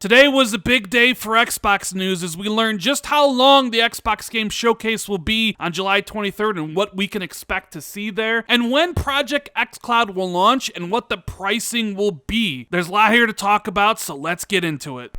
Today was a big day for Xbox news as we learned just how long the Xbox Game Showcase will be on July 23rd and what we can expect to see there, and when Project xCloud will launch and what the pricing will be. There's a lot here to talk about, so let's get into it.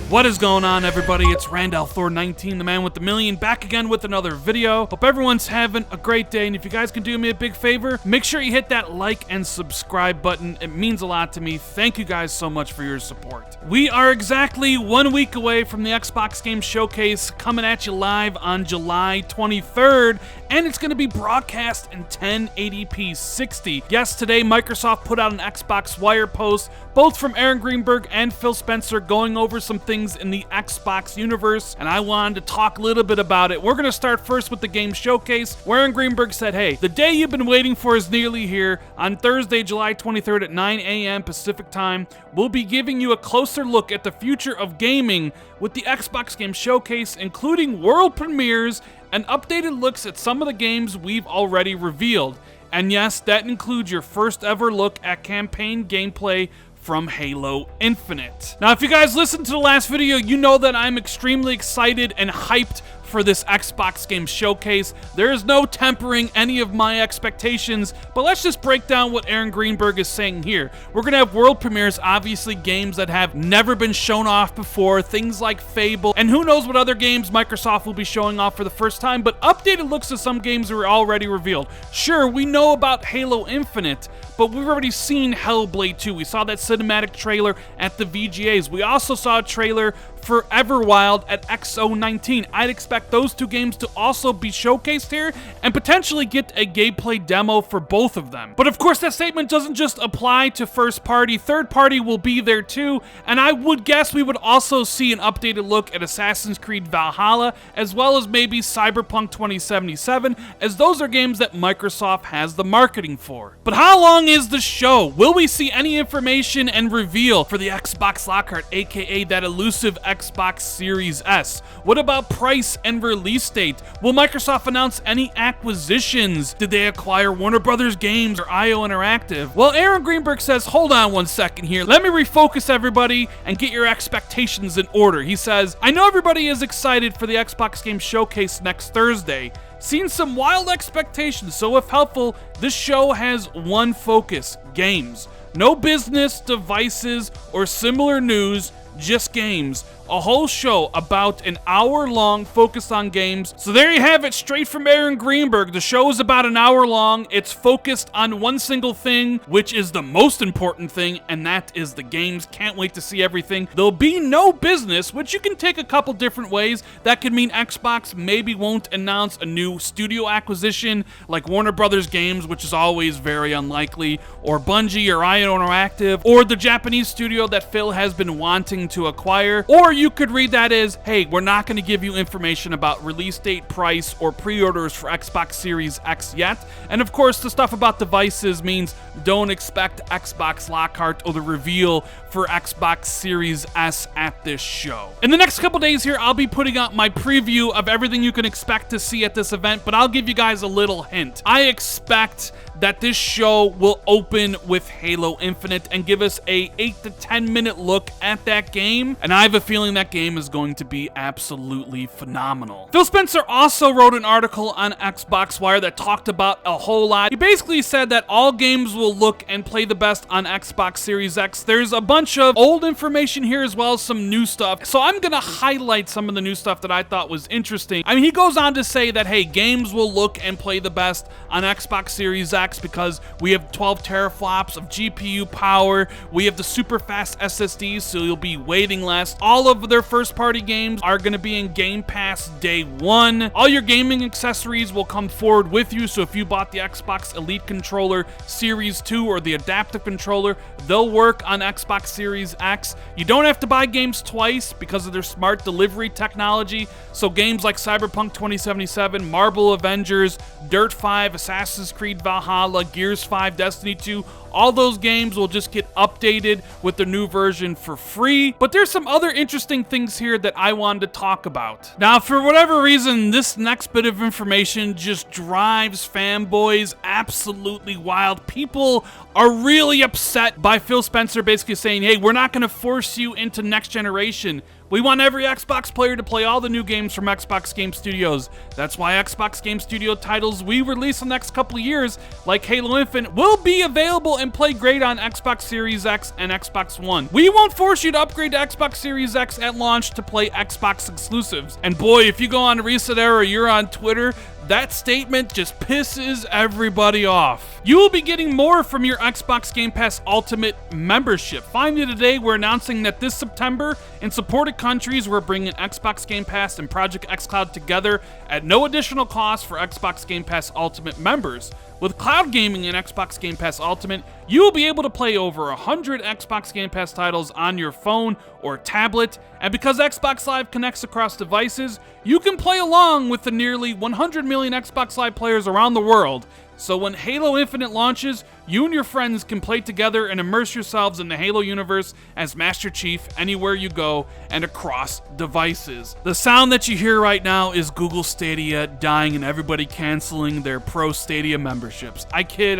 What is going on, everybody? It's RandallThor19, the man with the million, back again with another video. Hope everyone's having a great day, and if you guys can do me a big favor, make sure you hit that like and subscribe button. It means a lot to me. Thank you guys so much for your support. We are exactly 1 week away from the Xbox Game Showcase coming at you live on July 23rd, and it's going to be broadcast in 1080p 60. Yes, today Microsoft put out an Xbox Wire post, both from Aaron Greenberg and Phil Spencer, going over some things in the Xbox universe, and I wanted to talk a little bit about it. We're going to start first with the Game Showcase, where Aaron Greenberg said, hey, the day you've been waiting for is nearly here. On Thursday, July 23rd at 9 a.m. Pacific time, we'll be giving you a closer look at the future of gaming with the Xbox Game Showcase, including world premieres and updated looks at some of the games we've already revealed. And yes, that includes your first ever look at campaign gameplay from Halo Infinite. Now, if you guys listened to the last video, you know that I'm extremely excited and hyped for this Xbox Game Showcase. There is no tempering any of my expectations, but let's just break down what Aaron Greenberg is saying here. We're gonna have world premieres, obviously games that have never been shown off before, things like Fable, and who knows what other games Microsoft will be showing off for the first time, but updated looks at some games that were already revealed. Sure, we know about Halo Infinite, but we've already seen Hellblade 2. We saw that cinematic trailer at the VGAs. We also saw a trailer for Everwild at XO19. I'd expect those two games to also be showcased here and potentially get a gameplay demo for both of them. But of course, that statement doesn't just apply to first party. Third party will be there too, and I would guess we would also see an updated look at Assassin's Creed Valhalla, as well as maybe Cyberpunk 2077, as those are games that Microsoft has the marketing for. But how long is the show? Will we see any information and reveal for the Xbox Lockhart, aka that elusive Xbox Series S? What about price and release date? Will Microsoft announce any acquisitions? Did they acquire Warner Brothers Games or IO Interactive? Well, Aaron Greenberg says, hold on one second here. Let me refocus everybody and get your expectations in order. He says, I know everybody is excited for the Xbox Game Showcase next Thursday. Seen some wild expectations, so if helpful, this show has one focus: games. No business, devices, or similar news, just games. A whole show about an hour long focused on games. So there you have it, straight from Aaron Greenberg. The show is about an hour long. It's focused on one single thing, which is the most important thing, and that is the games. Can't wait to see everything. There'll be no business, which you can take a couple different ways. That could mean Xbox maybe won't announce a new studio acquisition like Warner Brothers Games, which is always very unlikely, or Bungie or IO Interactive, or the Japanese studio that Phil has been wanting to acquire. Or you could read that as, hey, we're not going to give you information about release date, price, or pre-orders for Xbox Series X yet. And of course, the stuff about devices means don't expect Xbox Lockhart or the reveal for Xbox Series S at this show. In the next couple days here, I'll be putting out my preview of everything you can expect to see at this event, but I'll give you guys a little hint. I expect that this show will open with Halo Infinite and give us a 8 to 10 minute look at that game, and I have a feeling that game is going to be absolutely phenomenal. Phil Spencer also wrote an article on Xbox Wire that talked about a whole lot. He basically said that all games will look and play the best on Xbox Series X. There's a bunch of old information here as well as some new stuff, so I'm gonna highlight some of the new stuff that I thought was interesting. I mean, he goes on to say that, hey, games will look and play the best on Xbox Series X because we have 12 teraflops of GPU power, we have the super fast SSDs, so you'll be waiting less. All of their first party games are going to be in Game Pass day one. All your gaming accessories will come forward with you, so if you bought the Xbox Elite Controller Series 2 or the adaptive controller, they'll work on Xbox Series X. You don't have to buy games twice because of their smart delivery technology, so games like Cyberpunk 2077, Marvel Avengers, Dirt 5, Assassin's Creed Valhalla, Gears 5, Destiny 2, All those games will just get updated with the new version for free. But there's some other interesting things here that I wanted to talk about. Now, for whatever reason, this next bit of information just drives fanboys absolutely wild. People are really upset by Phil Spencer basically saying, hey, we're not going to force you into next generation. We want every Xbox player to play all the new games from Xbox Game Studios. That's why Xbox Game Studio titles we release in the next couple of years, like Halo Infinite, will be available and play great on Xbox Series X and Xbox One. We won't force you to upgrade to Xbox Series X at launch to play Xbox exclusives. And boy, if you go on Reset Era or you're on Twitter, that statement just pisses everybody off. You will be getting more from your Xbox Game Pass Ultimate membership. Finally today, we're announcing that this September, in supported countries, we're bringing Xbox Game Pass and Project xCloud together at no additional cost for Xbox Game Pass Ultimate members. With cloud gaming and Xbox Game Pass Ultimate, you will be able to play over 100 Xbox Game Pass titles on your phone or tablet, and because Xbox Live connects across devices, you can play along with the nearly 100 million Xbox Live players around the world. So when Halo Infinite launches, you and your friends can play together and immerse yourselves in the Halo universe as Master Chief anywhere you go and across devices. The sound that you hear right now is Google Stadia dying and everybody canceling their Pro Stadia memberships. I kid.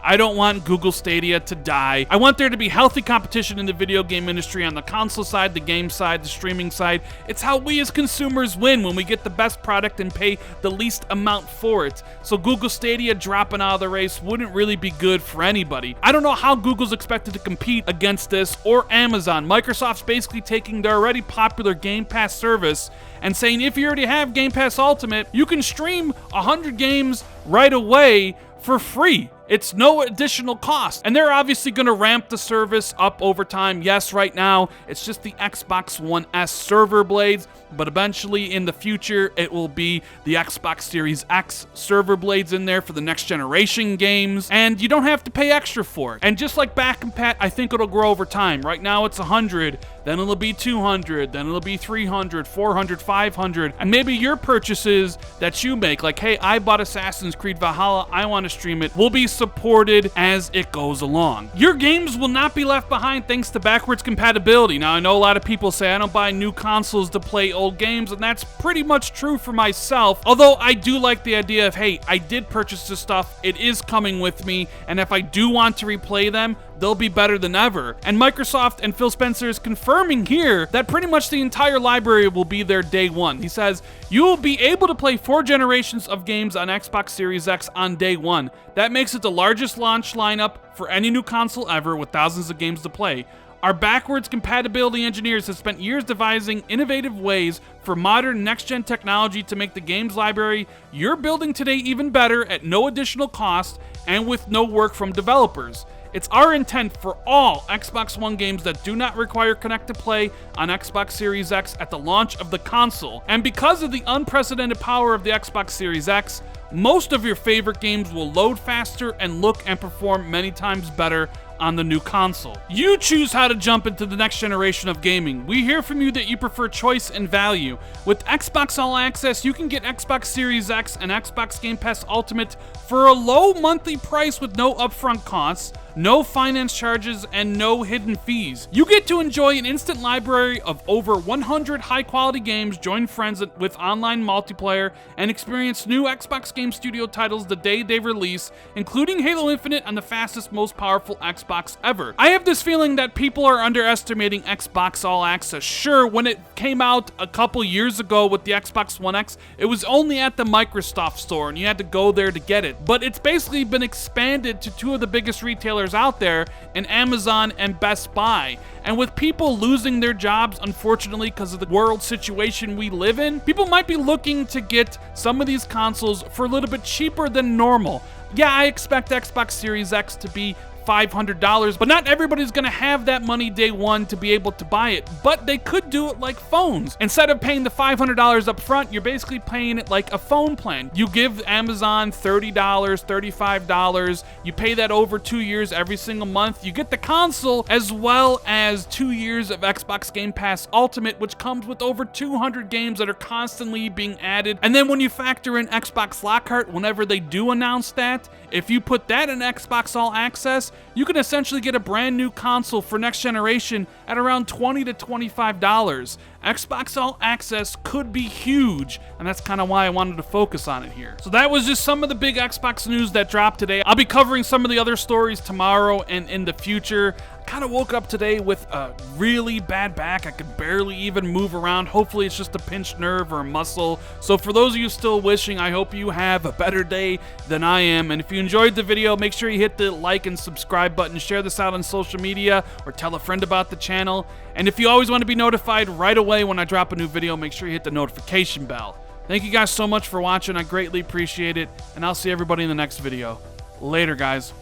I don't want Google Stadia to die. I want there to be healthy competition in the video game industry on the console side, the game side, the streaming side. It's how we as consumers win when we get the best product and pay the least amount for it. So Google Stadia dropping out of the race wouldn't really be good for anybody. I don't know how Google's expected to compete against this, or Amazon. Microsoft's basically taking their already popular Game Pass service and saying if you already have Game Pass Ultimate, you can stream 100 games right away for free. It's no additional cost. And they're obviously going to ramp the service up over time. Yes, right now, it's just the Xbox One S server blades, but eventually in the future, it will be the Xbox Series X server blades in there for the next generation games, and you don't have to pay extra for it. And just like back and Pat, I think it'll grow over time. Right now, it's 100, then it'll be 200, then it'll be 300, 400, 500, and maybe your purchases that you make, like, hey, I bought Assassin's Creed Valhalla, I want to stream it, will be supported as it goes along. Your games will not be left behind thanks to backwards compatibility. Now, I know a lot of people say I don't buy new consoles to play old games, and that's pretty much true for myself, although I do like the idea of, hey, I did purchase this stuff, it is coming with me, and if I do want to replay them, they'll be better than ever. And Microsoft and Phil Spencer is confirming here that pretty much the entire library will be there day one. He says, you will be able to play 4 generations of games on Xbox Series X on day one. That makes it the largest launch lineup for any new console ever, with thousands of games to play. Our backwards compatibility engineers have spent years devising innovative ways for modern next-gen technology to make the games library you're building today even better at no additional cost and with no work from developers. It's our intent for all Xbox One games that do not require Connect to Play on Xbox Series X at the launch of the console. And because of the unprecedented power of the Xbox Series X, most of your favorite games will load faster and look and perform many times better on the new console. You choose how to jump into the next generation of gaming. We hear from you that you prefer choice and value. With Xbox All Access, you can get Xbox Series X and Xbox Game Pass Ultimate for a low monthly price with no upfront costs, no finance charges, and no hidden fees. You get to enjoy an instant library of over 100 high-quality games, join friends with online multiplayer, and experience new Xbox Game Studio titles the day they release, including Halo Infinite on the fastest, most powerful Xbox ever. I have this feeling that people are underestimating Xbox All Access. Sure, when it came out a couple years ago with the Xbox One X, it was only at the Microsoft store, and you had to go there to get it. But it's basically been expanded to 2 of the biggest retailers out there in Amazon and Best Buy. And with people losing their jobs, unfortunately, because of the world situation we live in, people might be looking to get some of these consoles for a little bit cheaper than normal. Yeah, I expect Xbox Series X to be $500, but not everybody's gonna have that money day one to be able to buy it, but they could do it like phones. Instead of paying the $500 up front, you're basically paying it like a phone plan. You give Amazon $30, $35, you pay that over 2 years every single month, you get the console as well as 2 years of Xbox Game Pass Ultimate, which comes with over 200 games that are constantly being added. And then when you factor in Xbox Lockhart, whenever they do announce that, if you put that in Xbox All Access, you can essentially get a brand new console for next generation at around $20 to $25. Xbox All Access could be huge, and that's kind of why I wanted to focus on it here. So that was just some of the big Xbox news that dropped today. I'll be covering some of the other stories tomorrow and in the future. Kind of woke up today with a really bad back. I could barely even move around. Hopefully it's just a pinched nerve or a muscle. So for those of you still wishing, I hope you have a better day than I am. And if you enjoyed the video, make sure you hit the like and subscribe button. Share this out on social media or tell a friend about the channel. And if you always want to be notified right away when I drop a new video, make sure you hit the notification bell. Thank you guys so much for watching. I greatly appreciate it. And I'll see everybody in the next video. Later, guys.